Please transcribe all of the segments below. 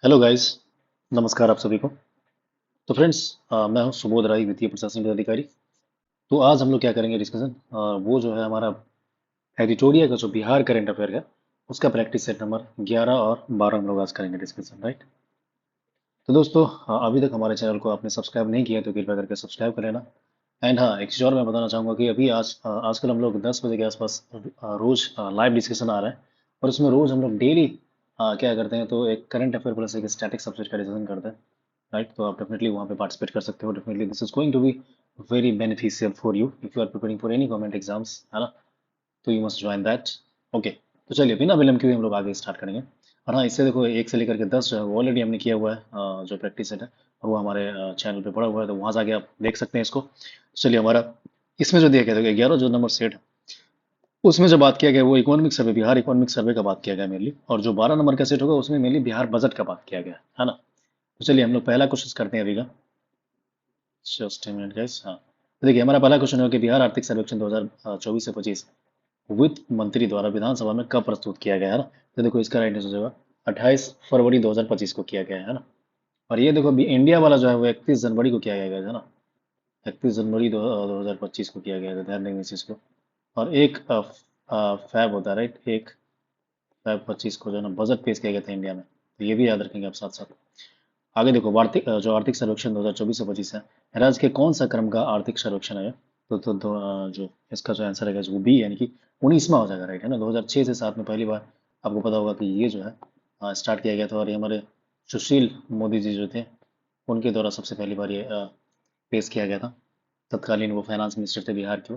Hello guys. नमस्कार आप सभी को। तो फ्रेंड्स, मैं हूं सुबोध राय, वित्तीय प्रशासन पदाधिकारी। तो आज हम लोग क्या करेंगे डिस्कशन, वो जो है हमारा एडिटोरिया का जो बिहार करंट अफेयर है उसका प्रैक्टिस सेट नंबर 11 और 12 हम लोग आज करेंगे डिस्कशन, राइट। तो दोस्तों, अभी तक हमारे चैनल को आपने सब्सक्राइब नहीं किया तो कृपया करके सब्सक्राइब कर लेना। एंड हाँ, एक चीज़ और मैं बताना चाहूँगा कि अभी आजकल हम लोग 10 बजे के आसपास रोज लाइव डिस्कशन आ रहा है। और उसमें रोज हम लोग डेली क्या करते हैं, तो एक करंट अफेयर प्लस एक स्टैटिक सब्जेक्ट का डिस्कशन करते हैं, राइट। तो आप डेफिनेटली वहाँ पे पार्टिसिपेट कर सकते हो। Definitely this is going to be very beneficial for you if you are preparing for any government exams, है ना। तो you must join that. Okay, तो चलिए बिना विलम्ब के हुए हम लोग आगे स्टार्ट करेंगे। और हाँ, इससे देखो 1 से लेकर के 10 जो है वो ऑलरेडी हमने किया हुआ है, जो प्रैक्टिस सेट है, और वो हमारे चैनल पे पड़ा हुआ है, तो वहाँ जाके आप देख सकते हैं इसको। चलिए, हमारा इसमें जो दिया गया था 11 जो नंबर सेट है उसमें जो बात किया गया है, वो economic survey, Bihar economic survey का बात किया गया मेनली। और जो 12 नंबर का सेट होगा उसमें मेनली बिहार बजट का बात किया गया है ना। तो चलिए हम लोग पहला क्वेश्चन करते हैं अभी का। Just minute guys. हाँ, तो देखिए हमारा पहला क्वेश्चन है कि बिहार आर्थिक सर्वेक्षण 2024 से 25 वित्त मंत्री द्वारा विधानसभा में कब प्रस्तुत किया गया है ना। तो देखो इसका राइट आंसर होगा 28 फरवरी 2025 को किया गया है ना। और ये देखो अभी इंडिया वाला जो है वो 31 जनवरी को किया गया है ना। 31 जनवरी 2025 को किया गया था, ध्यान देंगे इस चीज को। और एक फैब होता है, राइट। 1 फैब 25 को जो है ना बजट पेश किया गया था इंडिया में, तो ये भी याद रखेंगे आप साथ साथ। आगे देखो जो आर्थिक सर्वेक्षण 2024 से 25 है, राज्य के कौन सा क्रम का आर्थिक सर्वेक्षण है। जो इसका जो आंसर है वो बी, यानी कि 19वां हो जाएगा, राइट है ना। 2006 से 7 में पहली बार आपको पता होगा कि ये जो है स्टार्ट किया गया था। और ये हमारे सुशील मोदी जी जो थे उनके द्वारा सबसे पहली बार ये पेश किया गया था। तत्कालीन वो फाइनेंस मिनिस्टर थे बिहार के।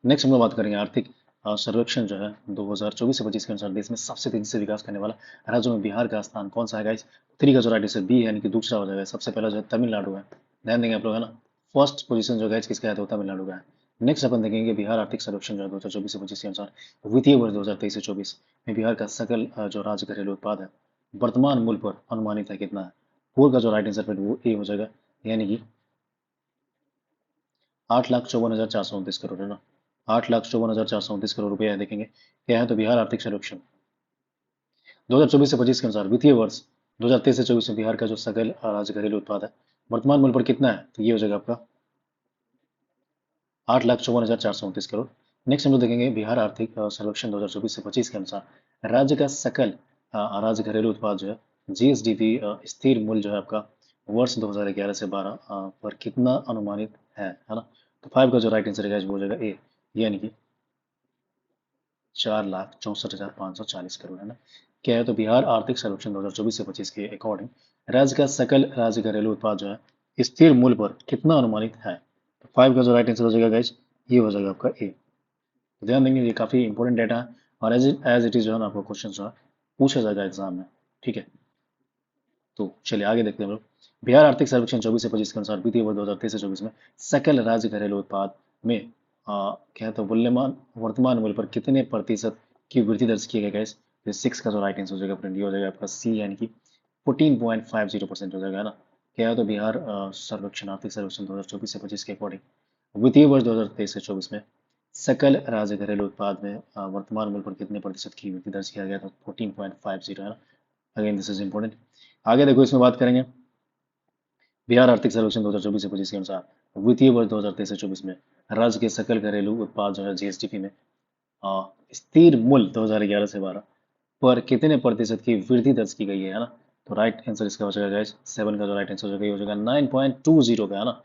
नेक्स्ट हम लोग बात करेंगे आर्थिक सर्वेक्षण जो है 2024 से 25 के अनुसार देश में सबसे तेजी से विकास करने वाला राज्यों में बिहार का स्थान कौन सा है गाइस। थ्री का जो राइट आंसर बी है, यानी कि दूसरा हो जाएगा। सबसे पहला जो है तमिलनाडु है, ध्यान देंगे आप लोग, है ना। फर्स्ट पोजीशन जो है किसका है, तो तमिलनाडु का है। नेक्स्ट अपन देखेंगे बिहार आर्थिक सर्वेक्षण जो है 2024 से 25 के अनुसार वित्तीय वर्ष 2023 से 24 में बिहार का सकल जो राज्य घरेलू उत्पाद है वर्तमान मूल्य पर अनुमानित है कितना है। फोर का जो राइट आंसर है वो ए हो जाएगा, यानी कि 8,54,429 करोड़, है ना। 8,54,429 करोड़ रुपया है, देखेंगे क्या है, तो बिहार आर्थिक सर्वेक्षण 2024 से 25 के अनुसार वित्तीय वर्ष 2023 से 24 में बिहार का जो सकल राज्य घरेलू उत्पाद है वर्तमान मूल्य पर कितना है, तो ये हो जाएगा आपका 8,54,429 करोड़। नेक्स्ट हम लोग देखेंगे बिहार आर्थिक सर्वेक्षण 2024 से 25 के अनुसार राज्य का सकल राज्य घरेलू उत्पाद जो है जीएसडीपी स्थिर मूल्य जो है आपका वर्ष 2011 से 12 पर कितना अनुमानित है ना। तो फाइव का जो राइट आंसर है वो हो जाएगा ए, यानी कि 4,64,540 करोड़, है ना। क्या है, तो बिहार आर्थिक सर्वेक्षण 2024 से 25 के अकॉर्डिंग राज्य का सकल राज्य घरेलू उत्पाद जो है स्थिर मूल्य पर कितना अनुमानित है। तो फाइव का जो राइट आंसर हो जाएगा गाइज, ये हो जाएगा आपका ए। तो ध्यान देंगे ये काफी इंपॉर्टेंट डाटा है, और एज इट इज जो है ना आपको क्वेश्चन जो है पूछा जाएगा एग्जाम में, ठीक है। तो चलिए आगे देखते हैं हम लोग। बिहार आर्थिक सर्वेक्षण 24 से 25 के अनुसार वित्तीय वर्ष 2023 से 24 में सकल राज्य घरेलू उत्पाद में क्या है, तो मूल्यमान वर्तमान मूल्य पर कितने प्रतिशत की वृद्धि दर्ज की गई है। तो सिक्स का जो राइट आंसर हो जाएगा फ्रेंड, ये हो जाएगा आपका सी, यानी कि 14.50% हो जाएगा, है ना। क्या है, तो बिहार सर्वेक्षण आर्थिक सर्वेक्षण 2024 से 25 के अकॉर्डिंग वित्तीय वर्ष 2023 से 24 में सकल राज्य घरेलू उत्पाद में वर्तमान मूल्य पर कितने प्रतिशत की वृद्धि दर्ज किया गया था। 14.50, है ना। Again this is important. आगे देखो इसमें बात करेंगे बिहार आर्थिक सर्वेक्षण 2024 से 25 के अनुसार वित्तीय वर्ष 2023 से 24 में राज्य के सकल घरेलू उत्पाद जो है जीएसडीपी में स्थिर मूल्य 2011 से 12 पर कितने प्रतिशत की वृद्धि दर्ज की गई है ना। तो राइट आंसर इसका हो जाएगा गाइस सेवन का जो राइट आंसर हो जाएगा 9.20 का, है ना।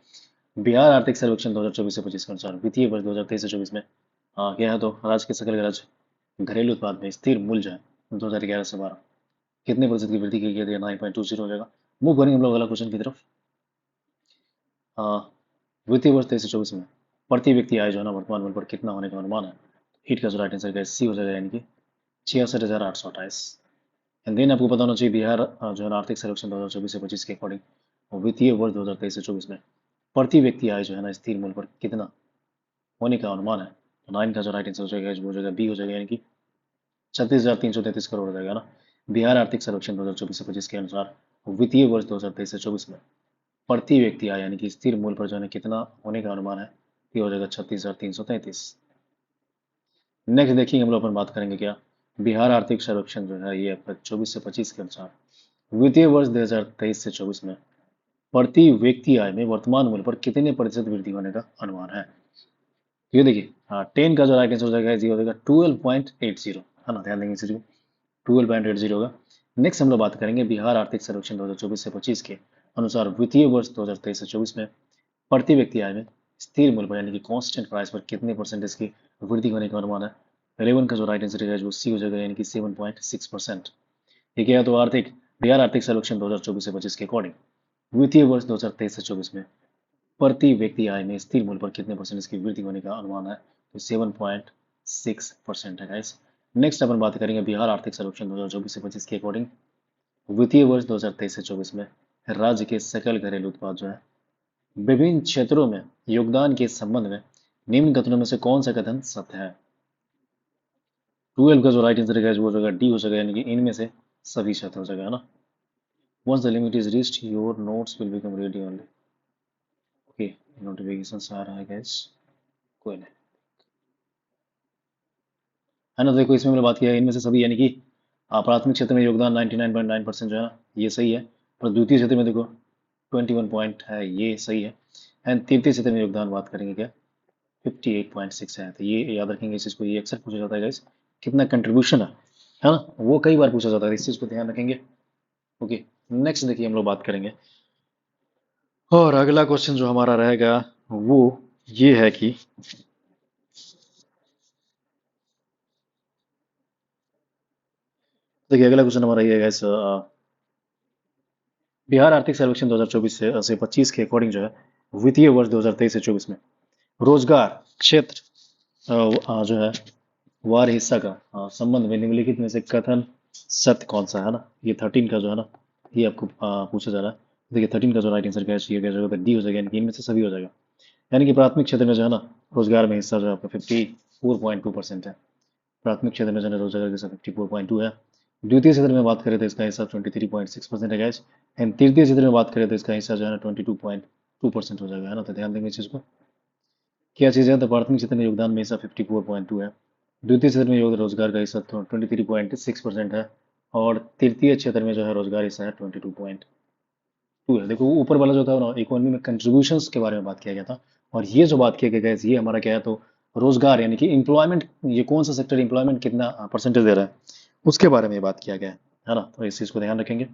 बिहार आर्थिक सर्वेक्षण 2024 से 25 के अनुसार वित्तीय वर्ष 2023 से 24 में क्या है, तो राज्य के सकल राज्य घरेलू उत्पाद में स्थिर मूल्य जो है 2011 से 12 कितने प्रतिशत की वृद्धि की गई है, 9.20 हो जाएगा। मूव करेंगे हम लोग अगला क्वेश्चन की तरफ। वित्तीय वर्ष 23 से 24 में प्रति व्यक्ति आय जो है ना वर्तमान मूल्य पर कितना होने का अनुमान है। हिट का जो राइट आंसर है सी हो जाएगा, यानी कि 66,828। एंड देन आपको पता होना चाहिए बिहार जो है ना आर्थिक सर्वेक्षण 2024 से 25 के अकॉर्डिंग वित्तीय वर्ष 2023 से 24 में प्रति व्यक्ति आय जो है ना स्थिर मूल्य पर कितना होने का अनुमान है। तो नाइन का जो राइट आंसर हो जाएगा वो हो जाएगा बी हो जाएगा, यानी कि 36,333 करोड़ हो जाएगा ना। बिहार आर्थिक सर्वेक्षण 2024 से 25 के अनुसार वित्तीय वर्ष 2023 से 24 में प्रति व्यक्ति आय यानी कि स्थिर मूल्य पर जो है कितना होने का अनुमान है, ये हो जाएगा 36,333। नेक्स्ट देखिए हम लोग अपन बात करेंगे क्या, बिहार आर्थिक सर्वेक्षण जो है ये आपका 24 से 25 के अनुसार वित्तीय वर्ष 2023 से 24 में प्रति व्यक्ति आय में वर्तमान मूल्य पर कितने प्रतिशत वृद्धि होने का अनुमान है? ये देखिए, हाँ, 10 का जो राइट आंसर हो जाएगा ये हो जाएगा 12.80, है ना, ध्यान देंगे इस चीज को, 12.80 होगा। नेक्स्ट हम लोग बात करेंगे बिहार आर्थिक सर्वेक्षण 2024 से 25 के अनुसार वित्तीय वर्ष 2023 से 24 में प्रति व्यक्ति आय में स्थिर मूल्य पर यानी कि कांस्टेंट प्राइस पर कितने परसेंटेज की वृद्धि होने का अनुमान है? 11 का जो राइट आंसर है वो सी हो जाएगा, यानी कि 7.6%। ठीक है, तो बिहार आर्थिक सर्वेक्षण 2024 से 25 के अकॉर्डिंग वित्तीय वर्ष 2023 से 24 में प्रति व्यक्ति आय में स्थिर मूल्य पर कितने परसेंट की वृद्धि होने का अनुमान है? तो 7.6% है गाइस। नेक्स्ट अपन बात करेंगे बिहार आर्थिक सर्वेक्षण 2024 से 25 के अकॉर्डिंग वित्तीय वर्ष 2023 से 24 में राज्य के सकल घरेलू उत्पाद जो है विभिन्न क्षेत्रों में योगदान के संबंध में निम्न कथनों में से कौन सा कथन सत्य है? 12 का जो राइट आंसर है वो हो जाएगा डी हो जाएगा, यानी कि इनमें से सभी सत्य हो जाएगा, है ना। Once the limit is reached, your notes will become ready only. Okay, notifications आ रहा है guys, कोई नहीं, है ना। तो देखो, इसमें मैंने बात किया है इनमें से सभी, यानी कि प्राथमिक क्षेत्र में योगदान 99.9% जो है ना, ये सही है। पर द्वितीय क्षेत्र में देखो 21 पॉइंट है, ये सही है। एंड तृतीय क्षेत्र में योगदान बात करेंगे क्या, 58.6 है। तो ये याद रखेंगे इस चीज को, ये अक्सर पूछा जाता है गाइस, कितना कंट्रीब्यूशन है ना, वो कई बार पूछा जाता है, इस चीज को ध्यान रखेंगे। ओके, नेक्स्ट देखिए हम लोग बात करेंगे, और अगला क्वेश्चन जो हमारा रहेगा वो ये है कि देखिए अगला क्वेश्चन हमारा ये है गाइस, बिहार आर्थिक सर्वेक्षण 2024 से 25 के अकॉर्डिंग जो है वित्तीय वर्ष 2023 से 24 में रोजगार क्षेत्र जो है वार हिस्सा का संबंध में निम्नलिखित में से कथन सत्य कौन सा है ना। ये 13 का जो है ना, ये आपको पूछा जा रहा है। देखिए 13 का जो राइट आंसर क्या चाहिए, क्या जाएगा, डी हो जाएगा, यानी कि इनमें से सभी हो जाएगा। यानी कि प्राथमिक क्षेत्र में जो है ना रोजगार में हिस्सा जो है आपका 54.2% है। प्राथमिक क्षेत्र में जो है रोजगार के साथ 54.2 है। द्वितीय क्षेत्र में बात करें तो इसका हिस्सा 23.6% है गैस। एंड तृतीय क्षेत्र में बात करें तो इसका हिस्सा जो है ना 22.2% हो जाएगा, है ना। तो ध्यान देंगे इस चीज को, क्या चीज़ है, तो प्राथमिक क्षेत्र में योगदान में हिस्सा 54.2 है, द्वितीय क्षेत्र में योग रोजगार का हिस्सा 23.6% है, और तृतीय क्षेत्र में जो है रोजगार हिस्सा है 22.2 है। देखो ऊपर वाला जो था ना इकोनॉमी में कंट्रीब्यूशंस के बारे में बात किया गया था, और ये जो बात किया गया है ये हमारा क्या है, तो रोजगार यानी कि एम्प्लॉयमेंट, ये कौन सा सेक्टर एम्प्लॉयमेंट कितना परसेंटेज दे रहा है उसके बारे में बात किया गया है ना। तो इस चीज को ध्यान रखेंगे। तो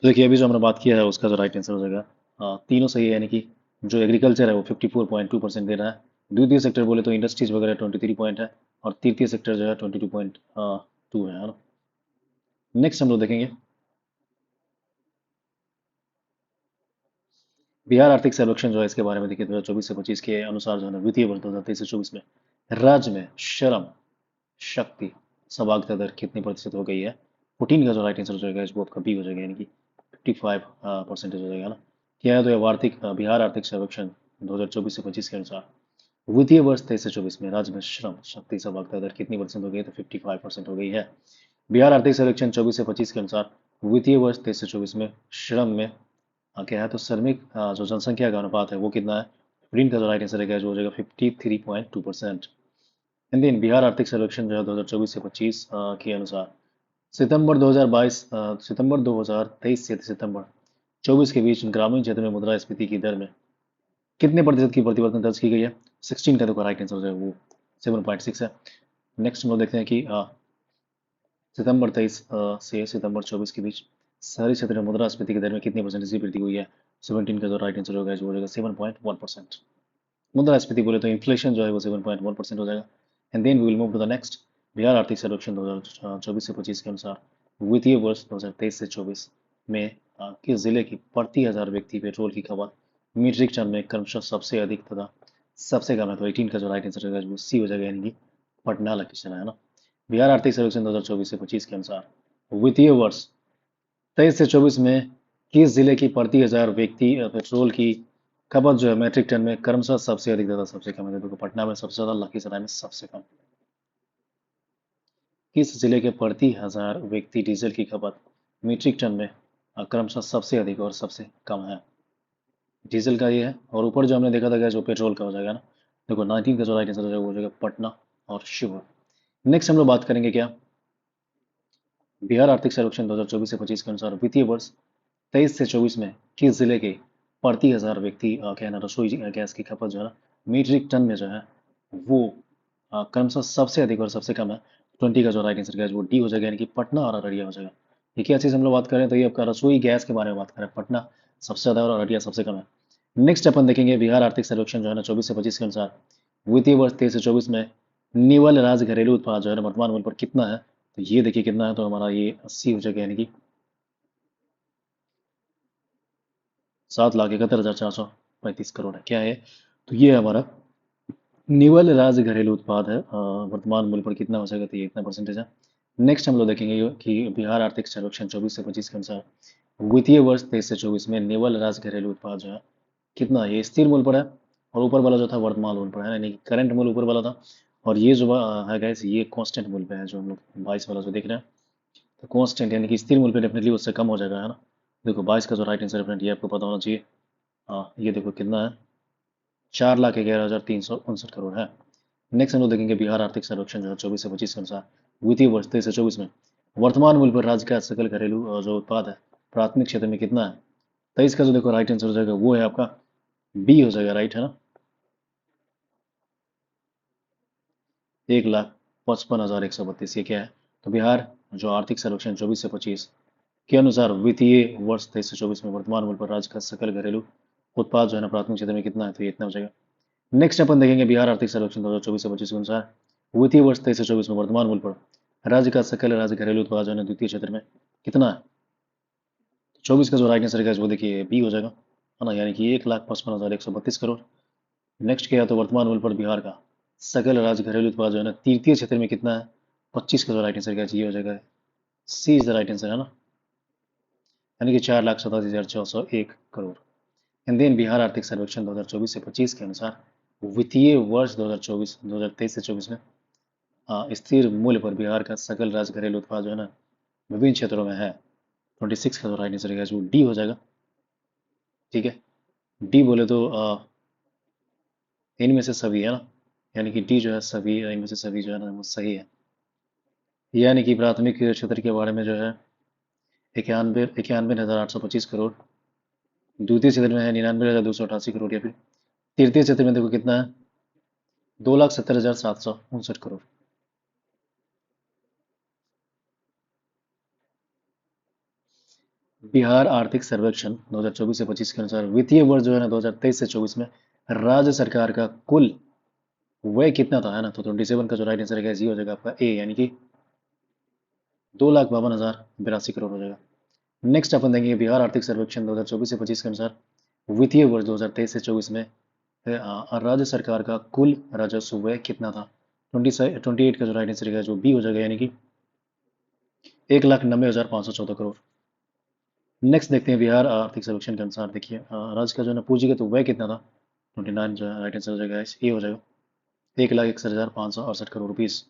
देखिए अभी जो हमने बात किया है उसका जो राइट आंसर हो जाएगा तीनों सही है, यानी कि जो एग्रीकल्चर है वो 54.2% दे रहा है, द्वितीय सेक्टर बोले तो इंडस्ट्रीज वगैरह 23 पॉइंट है, और तृतीय सेक्टर जो है 22.2 है ना। नेक्स्ट हम लोग देखेंगे बिहार आर्थिक सर्वेक्षण जो है इसके बारे में। देखिए 2024 से 25 के अनुसार जो है वित्तीय वर्ष 2023 से 24 में राज्य में श्रम शक्ति सहभागिता दर कितनी प्रतिशत हो गई है? 14 का जो राइट आंसर हो जाएगा वो आपका बी हो जाएगा, यानी कि 55% हो जाएगा ना। क्या है, तो यह आर्थिक बिहार आर्थिक सर्वेक्षण 2024 से 25 के अनुसार वित्तीय वर्ष 23 से 24 में राज्य में श्रम शक्ति सहभागिता दर कितनी परसेंट हो गई है? तो 55% हो गई है। बिहार आर्थिक सर्वेक्षण 24 से 25 के अनुसार वित्तीय वर्ष 23 से 24 में श्रम में क्या है, तो श्रमिक जो जनसंख्या का अनुपात है वो कितना है? 15 का जो राइट आंसर है जो हो जाएगा 53.2%। एंड देन बिहार आर्थिक सर्वेक्षण जो है 2024 से 25 के अनुसार सितंबर 2022 सितंबर 2023 से सितंबर 24 के बीच ग्रामीण क्षेत्र में मुद्रास्फीति की दर में कितने प्रतिशत की परिवर्तन दर्ज की गई है? 16 का देखो राइट आंसर है वो 7.6 है। नेक्स्ट हम लोग देखते हैं कि सितंबर 23 से सितंबर 24 के बीच शहरी क्षेत्र में मुद्रास्फीति की दर में कितनी परसेंट की वृद्धि हुई है? 17 का जो राइट आंसर होगा वो हो जाएगा 7.1%। मुद्रास्फीति बोले तो इन्फ्लेशन जो है वो 7.1% हो जाएगा। And then we will move to the next Bihar आर्थिक सर्वेक्षण 2024 से 25 के अनुसार वित्तीय वर्ष 2023 से 24 में किस जिले की प्रति हजार व्यक्ति पेट्रोल की खपत मीट्रिक टन में क्रमशः सबसे अधिक तथा सबसे कम है? तो 18 का जो राइट आंसर होगा वो सी हो जाएगा, यानी कि पटना लखीसराय, है ना। बिहार आर्थिक सर्वेक्षण 2024 से 25 के अनुसार वित्तीय वर्ष 23 से 24 में किस जिले की प्रति हजार व्यक्ति पेट्रोल की खपत जो है मीट्रिक टन में क्रमशः सबसे अधिक तथा सबसे कम है? देखो पटना में सबसे ज्यादा, लखीसराय में सबसे कम। किस जिले के प्रति हजार व्यक्ति डीजल की खपत मीट्रिक टन में क्रमशः सबसे अधिक और सबसे कम है? डीजल का ये है, और ऊपर जो हमने देखा था गैस वो पेट्रोल का हो जाएगा ना। देखो 19 का जो राइट आंसर हो जाएगा वो हो जाएगा पटना और शिवहर। नेक्स्ट हम लोग बात करेंगे क्या, बिहार आर्थिक सर्वेक्षण 2024 से 25 के अनुसार वित्तीय वर्ष 23 से 24 में किस जिले के प्रति हजार व्यक्ति क्या है ना रसोई गैस की खपत जो है ना मीट्रिक टन में जो है वो क्रमशः सबसे अधिक और सबसे कम है। 20 का जो राइट आंसर गैस वो डी हो जाएगा, यानी कि पटना और अररिया हो जाएगा। ये क्या चीज़ हम लोग बात कर रहे हैं, तो ये आपका रसोई गैस के बारे में बात कर रहे हैं। पटना सबसे ज़्यादा और अररिया सबसे कम है। नेक्स्ट अपन देखेंगे बिहार आर्थिक सर्वेक्षण जो है ना 24 से 25 के अनुसार वित्तीय वर्ष 23 से 24 में निवल राज घरेलू उत्पाद जो है ना वर्तमान मूल्य पर कितना है। तो ये देखिए कितना है, तो हमारा ये 80 हो जाएगा, यानी कि 7,71,435 करोड़ है। क्या है, तो ये हमारा निवल राज घरेलू उत्पाद है। वर्तमान मूल्य पर कितना हो जाएगा, तो ये इतना परसेंटेज है। नेक्स्ट हम लोग देखेंगे कि बिहार आर्थिक सर्वेक्षण 24 से 25 के अनुसार वित्तीय वर्ष 23 से 24 में निवल राज घरेलू उत्पाद जो है कितना है। ये स्थिर मूल्य पर है, और ऊपर वाला जो था वर्तमान मूल्य पर है, यानी कि करंट मूल्य ऊपर वाला था, और ये जो है गैस ये कांस्टेंट मूल्य पे है। जो हम लोग 22 वाला जो देख रहे हैं, तो कांस्टेंट यानी कि स्थिर मूल्य पे डेफिनेटली उससे कम हो जाएगा, है ना। देखो 22 का जो राइट आंसर है फ्रेंड, ये आपको पता होना चाहिए। हाँ, ये देखो कितना है, 4,11,369 करोड़ है। नेक्स्ट हम लोग देखेंगे बिहार आर्थिक सर्वेक्षण जो है 24 से 25 के अनुसार वित्तीय वर्ष 23 से 24 में वर्तमान मूल्य पर राज्य का सकल घरेलू जो उत्पाद है प्राथमिक क्षेत्र में कितना है। 23 का जो देखो राइट आंसर हो जाएगा वो है आपका बी हो जाएगा, राइट है ना। 1,55,132, ये क्या है, तो बिहार जो आर्थिक सर्वेक्षण 24 से 25 के अनुसार वित्तीय वर्ष 23 से 24 में वर्तमान मूल्य पर राज्य का सकल घरेलू उत्पाद जो है ना प्राथमिक क्षेत्र में कितना है, तो ये इतना हो जाएगा। नेक्स्ट अपन देखेंगे बिहार आर्थिक सर्वेक्षण 2024 से 25 के अनुसार वित्तीय वर्ष 23 से 24 में वर्तमान मूल्य पर राज्य का सकल राज्य घरेलू उत्पाद जो है द्वितीय क्षेत्र में कितना है। 24 का जो राइट आंसर है वो देखिए बी हो जाएगा, है ना, यानी कि 1,55,132 करोड़। नेक्स्ट क्या है, तो वर्तमान मूल्य पर बिहार का सकल राज्य घरेलू उत्पाद जो है ना तृतीय क्षेत्र में कितना है। 25 का जो राइट आंसर ये हो जाएगा, सी इज द राइट आंसर, है ना, यानी कि 4,87,601 करोड़। एंड देन बिहार आर्थिक सर्वेक्षण 2024 से 25 के अनुसार वित्तीय वर्ष 2023 से 24 में स्थिर मूल्य पर बिहार का सकल राज्य घरेलू उत्पाद जो है ना विभिन्न क्षेत्रों में है। 26 का जो राइट आंसर है वो डी हो जाएगा। ठीक है, डी बोले तो इनमें से सभी, है ना, यानी कि डी जो है सभी इनमें से सभी जो है ना वो सही है। यानी कि प्राथमिक क्षेत्र के बारे में जो है 91,825 करोड़, द्वितीय क्षेत्र में है 99,288 करोड़, या फिर तृतीय क्षेत्र में देखो कितना है 2,70,759 करोड़। बिहार आर्थिक सर्वेक्षण 2024 से 25 के अनुसार वित्तीय वर्ष जो है ना 2023 से 24 में राज्य सरकार का कुल व्यय कितना था, है ना। तो 27 का जो राइट आंसर है ये हो जाएगा आपका ए, यानी कि 2,52,082 करोड़ हो जाएगा। नेक्स्ट अपन देंगे बिहार आर्थिक सर्वेक्षण 2024 से 25 के अनुसार वित्तीय वर्ष 2023 से 24 में राज्य सरकार का कुल राजस्व व्यय कितना था। 28 का जो राइट आंसर है जो बी हो जाएगा, यानी कि 1,90,514 करोड़। नेक्स्ट देखते हैं बिहार आर्थिक सर्वेक्षण के अनुसार, देखिए राज्य का जो है ना पूंजीगत व्यय कितना था। 29 जो है राइट आंसर हो जाएगा, ए हो जाएगा 1,61,568 करोड़ रुपीज।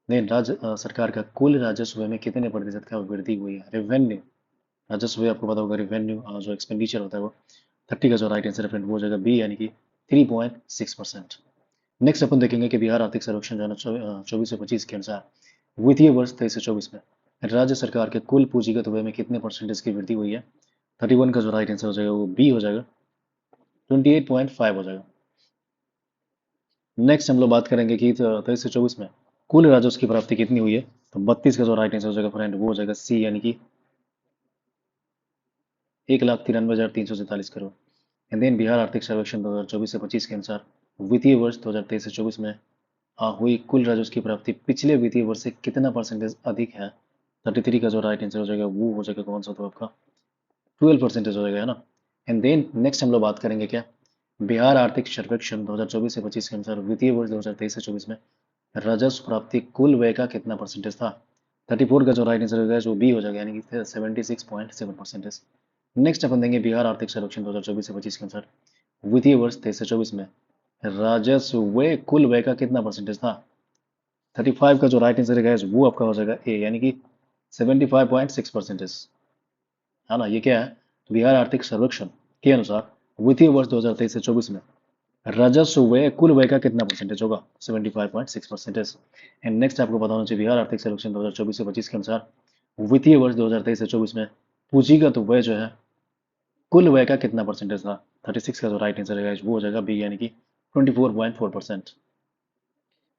नहीं, राज्य सरकार का कुल राजस्व में कितने प्रतिशत का वृद्धि हुई है। रेवेन्यू, राजस्व आपको पता होगा, रेवेन्यू जो एक्सपेंडिचर होता है वो 30 का जो राइट आंसर है वो हो जाएगा बी, यानी कि 3.6%। नेक्स्ट अपन देखेंगे कि बिहार आर्थिक सर्वेक्षण जो है ना 24 से 25 के अनुसार वित्तीय वर्ष 23 से 24 में राज्य सरकार के कुल पूंजीगत व्यय में कितने परसेंटेज की वृद्धि हुई है। 31 का जो राइट आंसर हो जाएगा वो बी हो जाएगा, 28.5 हो जाएगा। नेक्स्ट हम लोग बात करेंगे कि 23 से 24 में कुल राजस्व की प्राप्ति कितनी हुई है। तो 32 का जो राइट आंसर हो जाएगा फ्रेंड वो हो जाएगा सी, यानी कि 1,93,343 करोड़। एंड देन बिहार आर्थिक सर्वेक्षण 2024 से 25 के अनुसार वित्तीय वर्ष 2023 से 24 में हुई कुल राजस्व की प्राप्ति पिछले वित्तीय वर्ष से कितना परसेंटेज अधिक है। 33 का जो राइट आंसर हो जाएगा वो हो जाएगा कौन सा, तो आपका 12% हो जाएगा, है ना। एंड देन नेक्स्ट हम लोग बात करेंगे क्या, बिहार आर्थिक सर्वेक्षण 2024 से 25 के अनुसार वित्तीय वर्ष 2023 से 24 में राजस्व प्राप्ति कुल व्यय का कितना परसेंटेज था। 34 का जो राइट आंसर होगा जो बी हो जाएगा, यानी कि 76.7%। नेक्स्ट अपन देंगे बिहार आर्थिक सर्वेक्षण 2024 से 25 के अनुसार वित्तीय वर्ष 23 से 24 में राजस्व व्यय कुल व्यय का कितना परसेंटेज था। 35 का जो राइट आंसर है वो आपका हो जाएगा ए, यानी कि 75.6%, है ना। ये क्या है, तो बिहार आर्थिक सर्वेक्षण के अनुसार वित्तीय वर्ष 2023 से 24 में राजस्व व्यय कुल व्यय का कितना परसेंटेज होगा? 75.6%। एंड नेक्स्ट आपको पता होना चाहिए बिहार आर्थिक सर्वेक्षण 2024 से 25 के अनुसार वित्तीय वर्ष 2023 से 24 में पूंजीगत व्यय जो है कुल व्यय का कितना परसेंटेज था? 36 का जो राइट आंसर है वो हो जाएगा बी, यानी कि 24.4%।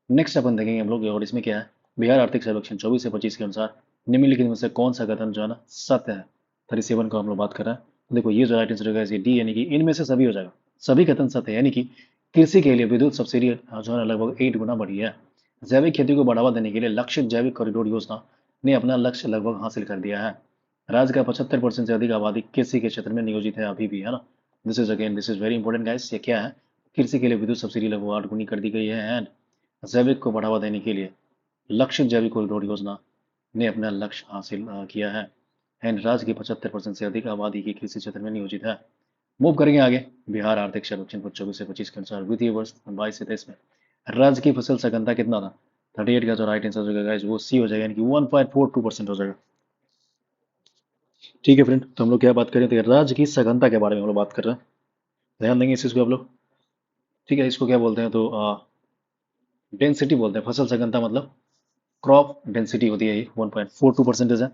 नेक्स्ट अपन देखेंगे हम लोग, और इसमें क्या है, बिहार आर्थिक सर्वेक्षण 24 से 25 के अनुसार निम्नलिखित में से कौन सा कथन जो है ना सत्य है? 37 को हम लोग बात कर रहे हैं। तो देखो ये जो राइट आंसर है डी, यानी कि इनमें से सभी हो जाएगा, सभी कथन सत्य है। यानी कि कृषि के लिए विद्युत सब्सिडी जो है ना लगभग 8 गुना बढ़ी है। जैविक खेती को बढ़ावा देने के लिए लक्षित जैविक कॉरिडोर योजना ने अपना लक्ष्य लगभग हासिल कर दिया है। राज्य का 75% से अधिक आबादी कृषि के क्षेत्र में नियोजित है अभी भी, है ना। This is very important guys. ये क्या है, कृषि के लिए विद्युत सब्सिडी लगभग 8 गुनी कर दी गई है। एंड जैविक को बढ़ावा देने के लिए लक्षित जैविक कॉरिडोर योजना ने अपना लक्ष्य हासिल किया है। एंड राज्य की 75% से अधिक आबादी की कृषि क्षेत्र में नियोजित है। मूव करेंगे आगे। बिहार आर्थिक सर्वेक्षण पर 24 से 25 के अनुसार वित्तीय वर्ष 22 से 23 में राज्य की फसल सघनता कितना था? 38 का जो राइट आंसर हो जाएगा वो सी हो जाएगा, यानी कि 1.42% हो जाएगा। ठीक है फ्रेंड, तो हम लोग क्या बात करें, तो राज्य की सघनता के बारे में हम लोग बात कर रहे हैं। ध्यान देंगे इस चीज को आप लोग। ठीक है, इसको क्या बोलते हैं, तो डेंसिटी बोलते हैं। फसल सघनता मतलब क्रॉप डेंसिटी होती है, ये 1.42% है।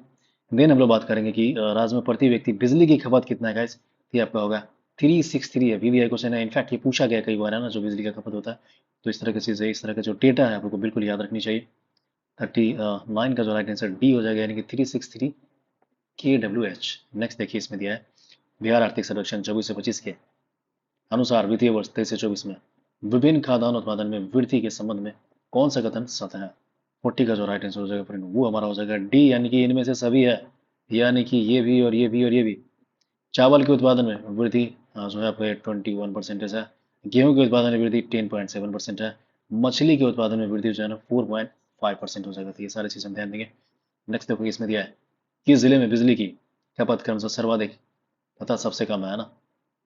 देन हम लोग बात करेंगे कि राज्य में प्रति व्यक्ति बिजली की खपत कितना है गाइस? ये आपका होगा 363 है। वीवीआई क्वेश्चन है, इनफैक्ट ये पूछा गया कई बार, है ना, जो बिजली का खपत होता है। तो इस तरह की चीज़ है, इस तरह का जो डेटा है आपको बिल्कुल याद रखनी चाहिए। 39 का जो राइट आंसर डी हो जाएगा, यानी कि 363 kWh। नेक्स्ट देखिए, इसमें दिया है बिहार आर्थिक सर्वेक्षण 24 से 25 के अनुसार वित्तीय वर्ष 23 से 24 में विभिन्न खाद्यान्न उत्पादन में वृद्धि के संबंध में कौन सा कथन सत्य है? 40 का जो राइट आंसर हो जाएगा फ्रेंड वो हमारा हो जाएगा डी, यानी कि इनमें से सभी है। यानी कि ये भी और ये भी और ये भी। चावल के उत्पादन में वृद्धि जो है आपका 21% है। गेहूं के उत्पादन में वृद्धि 10.7% है। मछली के उत्पादन में वृद्धि जो है ना 4.5% हो जाएगा। तो ये सारी चीजें हम ध्यान देंगे। नेक्स्ट देखो, इसमें दिया है किस जिले में बिजली की खपत क्रम से सर्वाधिक तथा सबसे कम है ना।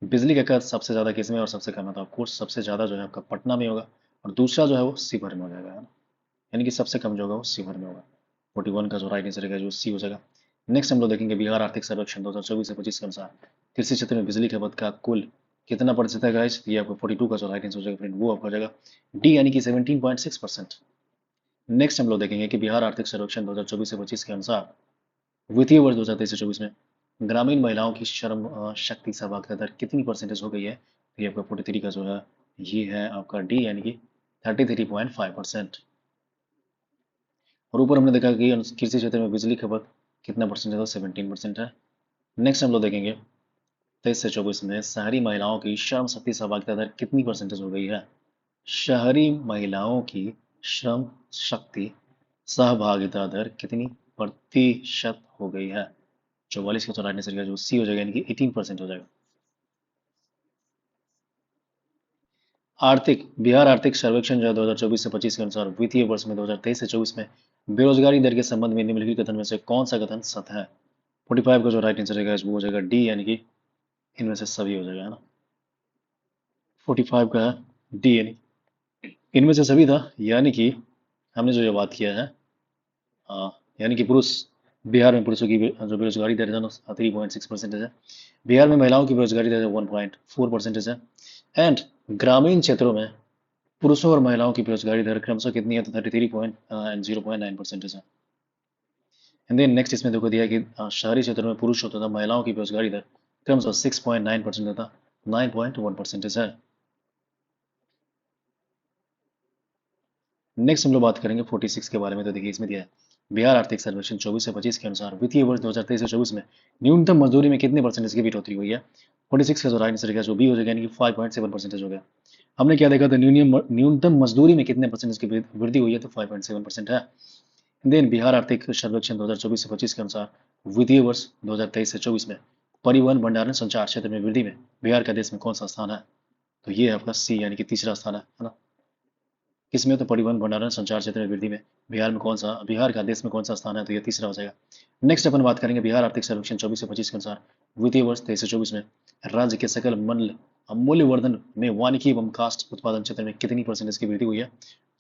बिजली का खपत सबसे ज्यादा किसमें और सबसे कम है? तो ऑफकोर्स सबसे ज्यादा जो है आपका पटना में होगा, और दूसरा जो है वो शिवहर में हो जाएगा, है ना। यानी कि सबसे कम जो होगा वो शिवहर में होगा। 41 का जो राइट आंसर है जो सी हो जाएगा। नेक्स्ट हम लोग देखेंगे बिहार आर्थिक सर्वेक्षण 2024 से 25 के अनुसार कृषि क्षेत्र में बिजली खपत का कुल कितना प्रतिशत है गाइस? ये आपको 42 का जो राइट आंसर हो जाएगा फ्रेंड वो आपका हो जाएगा डी, यानी कि 17.6%। नेक्स्ट हम लोग देखेंगे कि बिहार आर्थिक सर्वेक्षण 2024 से 25 के अनुसार वित्तीय वर्ष 2023 से 24 में ग्रामीण महिलाओं की श्रम शक्ति सहभागिता दर कितनी परसेंटेज हो गई है? तो ये आपका 43 का जो है ये है आपका डी, यानी कि 33.5%। और ऊपर हमने देखा कि कृषि क्षेत्र में बिजली खपत कितना परसेंट है? 17% है। नेक्स्ट हम लोग देखेंगे 23 से 24 में शहरी महिलाओं की श्रम शक्ति सहभागिता दर कितनी परसेंटेज हो गई है? शहरी महिलाओं की श्रम शक्ति सहभागिता दर कितनी प्रतिशत हो गई है? 44 का तो राइट आंसर जो सी हो जाएगा, यानी कि 18% हो जाएगा। आर्थिक बिहार आर्थिक सर्वेक्षण जो है 2024 से 25 के अनुसार वित्तीय वर्ष में 2023 से 24 में बेरोजगारी दर के संबंध में निम्नलिखित कथन में से कौन सा कथन सत्य है? 45 का जो राइट आंसर है वो हो जाएगा डी, यानी कि इनमें से सभी हो जाएगा, है ना। 45 का डी, यानी इनमें से सभी था। यानी कि हमने जो ये बात किया है, यानी कि पुरुष, बिहार में पुरुषों की जो बेरोजगारी दर है 3.6% है। बिहार में महिलाओं की बेरोजगारी दर 1.4% है। एंड ग्रामीण क्षेत्रों में पुरुषों और महिलाओं की बेरोजगारी दर क्रमशः कितनी है? तो 33.09% है। एंड देन नेक्स्ट इसमें देखो दिया है कि शहरी क्षेत्रों में पुरुषों तथा महिलाओं की बेरोजगारी दर क्रमशः 6.9% तथा 9.1% है। नेक्स्ट हम लोग बात करेंगे 46 के बारे में। तो देखिए इसमें दिया है बिहार आर्थिक सर्वेक्षण 24 से 25 के अनुसार वित्तीय वर्ष 2023 से 24 में न्यूनतम मजदूरी में कितने परसेंटेज की बढ़ोतरी हुई है? 46 का जो राइट आंसर है जो बी हो जाएगा, यानी कि 5.7% हो गया। हमने क्या देखा था, न्यूनतम मजदूरी में कितने परसेंटेज की वृद्धि हुई है? तो 5.7% है। देन बिहार आर्थिक सर्वेक्षण 2024 से 25 के अनुसार वित्तीय वर्ष 2023 से 24 में परिवहन भंडारण संचार क्षेत्र में वृद्धि में बिहार का देश में कौन सा स्थान है? तो ये आपका सी, यानी कि तीसरा स्थान है ना। किसमें? तो परिवहन भंडारण संचार क्षेत्र में वृद्धि में बिहार का देश में कौन सा स्थान है? तो ये तीसरा हो जाएगा। नेक्स्ट अपन बात करेंगे बिहार आर्थिक सर्वेक्षण 24 से 25 के अनुसार वित्तीय वर्ष 23 से 24 में राज्य के सकल मूल्य वर्धन में वानिकी एवं कास्ट उत्पादन क्षेत्र में कितनी परसेंटेज की वृद्धि हुई है?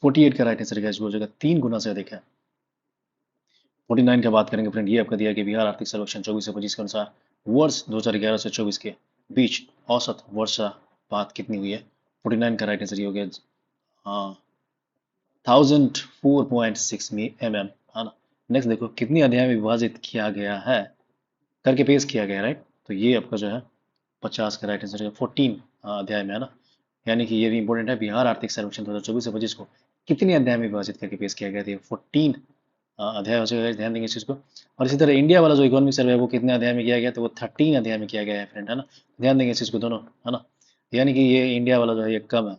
48 का राइट आंसर हो जाएगा 3 गुना से अधिक है। 49 का बात करेंगे फ्रेंड, ये आपका दिया कि बिहार आर्थिक सर्वेक्षण 24 से 25 के अनुसार वर्ष 2011 से 24 के बीच औसत वर्षापात कितनी हुई है? 49 का राइट आंसर ये हो गया। हाँ, 1004.6 mm, है ना। नेक्स्ट देखो कितनी अध्याय में विभाजित किया गया है करके पेश किया गया, राइट। तो ये आपका जो है 50 का राइट आंसर है, 14 अध्याय में, है ना। यानी कि ये भी इंपॉर्टेंट है, बिहार आर्थिक सर्वेक्षण 2024 से 25 को कितने अध्याय में विभाजित करके पेश किया गया था? 14 अध्याय हो जाएगा, ध्यान देंगे इस चीज़ को। और इसी तरह इंडिया वाला जो इकोनॉमिक सर्वे है वो कितने अध्याय में किया गया? तो वो 13 अध्याय में किया गया है फ्रेंड, है ना। ध्यान देंगे इस चीज़ को दोनों, है ना। यानी कि ये इंडिया वाला जो है ये कम है,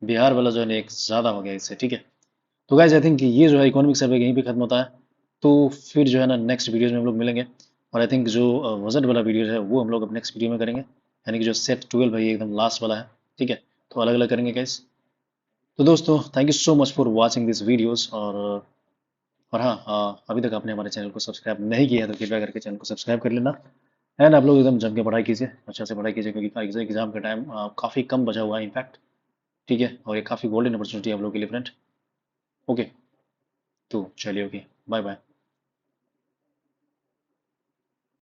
बिहार वाला जो है ना एक ज़्यादा हो गया इससे, ठीक है। तो गाइज आई थिंक ये जो है इकोनॉमिक सर्वे यहीं पे खत्म होता है। तो फिर जो है ना नेक्स्ट वीडियोज में हम लोग मिलेंगे। और आई थिंक जो बजट वाला वीडियो है वो हम लोग अब नेक्स्ट वीडियो में करेंगे, यानी कि जो सेट 12 है ये एकदम लास्ट वाला है, ठीक है। तो अलग अलग करेंगे गाइज। तो दोस्तों thank you so much for watching this videos. और हाँ, अभी तक आपने हमारे चैनल को सब्सक्राइब नहीं किया है तो कृपया करके चैनल को सब्सक्राइब कर लेना। एंड आप लोग एकदम जम के पढ़ाई कीजिए, अच्छा से पढ़ाई कीजिए, क्योंकि एग्जाम का टाइम काफ़ी कम बचा हुआ है इनफैक्ट, ठीक है। और ये काफ़ी गोल्डन अपॉर्चुनिटी है आप लोग के लिए फ्रेंड। ओके, तो चलिए, ओके, बाय बाय।